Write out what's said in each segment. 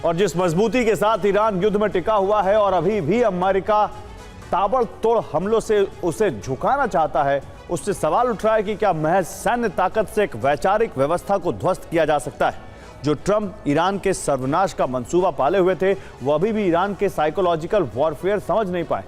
और जिस मजबूती के साथ ईरान युद्ध में टिका हुआ है और अभी भी अमेरिका ताबड़तोड़ हमलों से उसे झुकाना चाहता है, उससे सवाल उठ रहा है कि क्या महज सैन्य ताकत से एक वैचारिक व्यवस्था को ध्वस्त किया जा सकता है। जो ट्रंप ईरान के सर्वनाश का मंसूबा पाले हुए थे, वो अभी भी ईरान के साइकोलॉजिकल वॉरफेयर समझ नहीं पाए।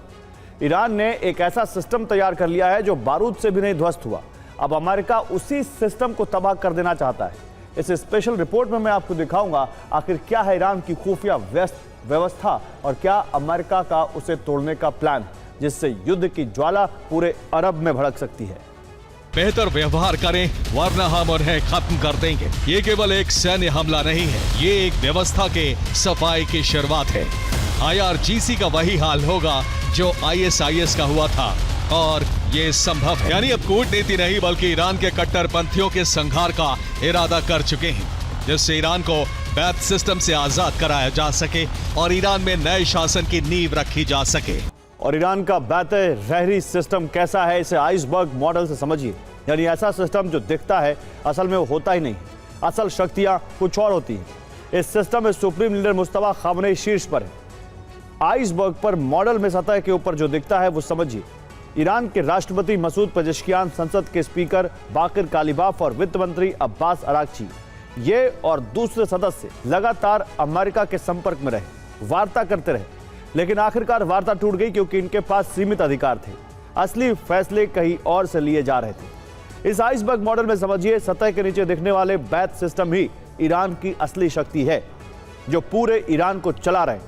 ईरान ने एक ऐसा सिस्टम तैयार कर लिया है जो बारूद से भी नहीं ध्वस्त हुआ। अब अमेरिका उसी सिस्टम को तबाह कर देना चाहता है। इस स्पेशल रिपोर्ट में मैं आपको दिखाऊंगा आखिर क्या है ईरान की खुफिया व्यवस्था और क्या अमेरिका का उसे तोड़ने का प्लान, जिससे युद्ध की ज्वाला पूरे अरब में भड़क सकती है। बेहतर व्यवहार करें वरना हम उन्हें खत्म कर देंगे। ये केवल एक सैन्य हमला नहीं है, ये एक व्यवस्था के सफाई की शुरुआत है। IRGC का वही हाल होगा जो ISIS का हुआ था और ये संभव है। यानी अब कूटनीति नहीं बल्कि ईरान के कट्टरपंथियों के संहार का इरादा कर चुके हैं, जिससे ईरान को बैथ सिस्टम से आजाद कराया जा सके और ईरान में नए शासन की नींव रखी जा सके। और ईरान का बैत रहरी सिस्टम कैसा है, इसे आइसबर्ग मॉडल से समझिए। यानी ऐसा सिस्टम जो दिखता है असल में वो होता ही नहीं, असल शक्तियां कुछ और होती हैं। इस सिस्टम में सुप्रीम लीडर मुस्तफा खामनेई शीर्ष पर है। आइसबर्ग पर मॉडल में सतह के ऊपर जो दिखता है वो समझिए। ईरान के राष्ट्रपति मसूद पेजेश्कियान, संसद के स्पीकर बाकिर कालिबाफ और वित्त मंत्री अब्बास अरागची, ये और दूसरे सदस्य लगातार अमेरिका के संपर्क में रहे, वार्ता करते रहे। लेकिन आखिरकार वार्ता टूट गई क्योंकि इनके पास सीमित अधिकार थे। असली फैसले कहीं और से लिए जा रहे थे। इस आइसबर्ग मॉडल में समझिए सतह के नीचे दिखने वाले बैथ सिस्टम ही ईरान की असली शक्ति है, जो पूरे ईरान को चला रहे।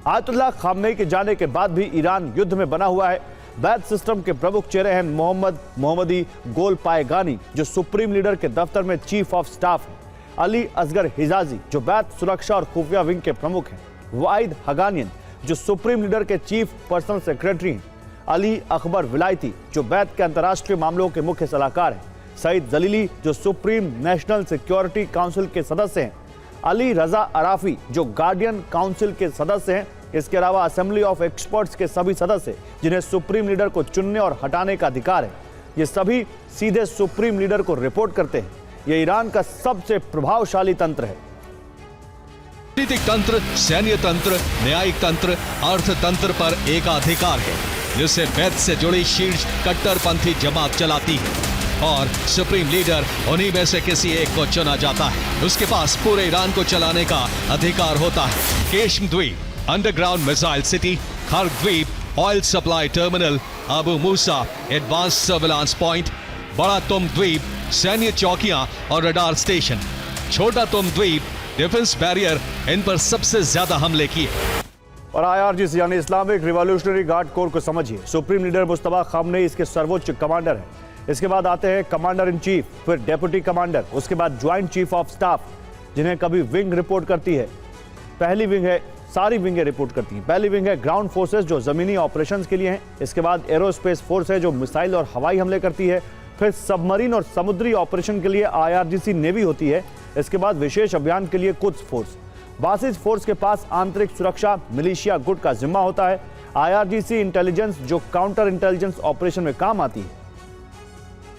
आयतुल्लाह खामनेई के जाने के बाद भी ईरान युद्ध में बना हुआ है। बैथ सिस्टम के प्रमुख चेहरे हैं मोहम्मदी गोलपायगानी, जो सुप्रीम लीडर के दफ्तर में चीफ ऑफ स्टाफ है, अली असगर हिजाजी, जो बैथ सुरक्षा और खुफिया विंग के प्रमुख हैं, वाहिद हगानियन, जो सुप्रीम लीडर के चीफ पर्सनल सेक्रेटरी हैं, अली अकबर विलायती, जो बैथ के अंतर्राष्ट्रीय मामलों के मुख्य सलाहकार हैं, सईद जलीली, जो सुप्रीम नेशनल सिक्योरिटी काउंसिल के सदस्य हैं, अली रजा अराफी, जो गार्डियन काउंसिल के सदस्य हैं। इसके अलावा असेंबली ऑफ एक्सपर्ट्स के सभी सदस्य, जिन्हें सुप्रीम लीडर को चुनने और हटाने का अधिकार है, ये सभी सीधे सुप्रीम लीडर को रिपोर्ट करते हैं। ये ईरान का सबसे प्रभावशाली तंत्र है। राजनीतिक तंत्र, सैन्य तंत्र, न्यायिक तंत्र, अर्थतंत्र पर एकाधिकार है, जिससे बैथ से जुड़ी शीर्ष कट्टरपंथी जमात चलाती है और सुप्रीम लीडर उन्हीं में से किसी एक को चुना जाता है। उसके पास पूरे ईरान को चलाने का अधिकार होता है। केशम द्वीप, अंडरग्राउंड मिसाइल सिटी, खर्ग द्वीप, ऑयल सप्लाई टर्मिनल, अबू मूसा एडवांस सर्विलांस पॉइंट, बड़ा तुम द्वीप, सैन्य चौकियां और रडार स्टेशन, छोटा तुम द्वीप, डिफेंस बैरियर, इन पर सबसे ज्यादा हमले किए। और IRGC यानी इस्लामिक रिवॉल्यूशनरी गार्ड कोर को समझिए। सुप्रीम लीडर मुस्तफा खामनेई इसके सर्वोच्च कमांडर है। इसके बाद आते हैं कमांडर इन चीफ, फिर डेप्यूटी कमांडर, उसके बाद ज्वाइंट चीफ ऑफ स्टाफ, जिन्हें कभी विंग रिपोर्ट करती है। पहली विंग है, सारी विंगें रिपोर्ट करती हैं। पहली विंग है ग्राउंड फोर्सेस, जो जमीनी ऑपरेशंस के लिए हैं। इसके बाद एरोस्पेस फोर्स है, जो मिसाइल और हवाई हमले करती है। फिर सबमरीन और समुद्री ऑपरेशन के लिए IRGC नेवी होती है। इसके बाद विशेष अभियान के लिए कुद्स फोर्स। बासिस फोर्स के पास आंतरिक सुरक्षा, मिलिशिया गुट का जिम्मा होता है। IRGC इंटेलिजेंस, जो काउंटर इंटेलिजेंस ऑपरेशन में काम आती है।